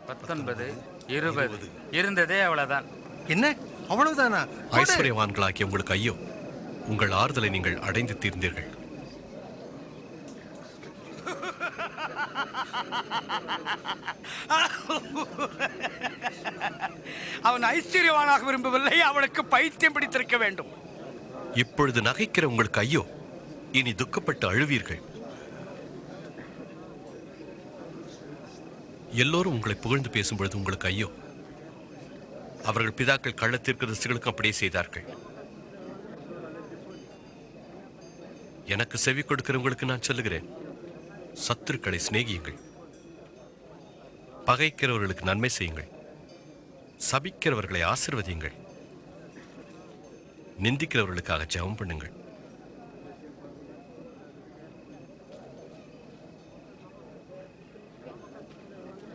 19, 20 இருந்ததே அவ்வளவுதான். என்ன அவ்வளவுதானா? ஐஸ்வர்யவான்களாகிய உங்களுக்கு ஐயோ, உங்கள் ஆறுதலை நீங்கள் அடைந்து தீர்ந்தீர்கள். அவன் ஐஸ்வர்யவானாக விரும்பவில்லை, அவனுக்கு பைத்தியம் பிடித்திருக்க வேண்டும். இப்பொழுது நகைக்கிற உங்களுக்கு ஐயோ, இனி துக்கப்பட்டு அழுவீர்கள். எல்லோரும் உங்களை புகழ்ந்து பேசும்பொழுது உங்களுக்கு ஐயோ, அவர்கள் பிதாக்கள் கள்ளத்தீர்க்கதரிசிகளுக்கும் அப்படியே செய்தார்கள். எனக்கு செவி கொடுக்கிறவங்களுக்கு நான் சொல்லுகிறேன், சத்துருக்களை சிநேகியுங்கள், பகைக்கிறவர்களுக்கு நன்மை செய்யுங்கள், சபிக்கிறவர்களை ஆசீர்வதியுங்கள், நிந்திக்கிறவர்களுக்காக ஜெபம் பண்ணுங்கள்.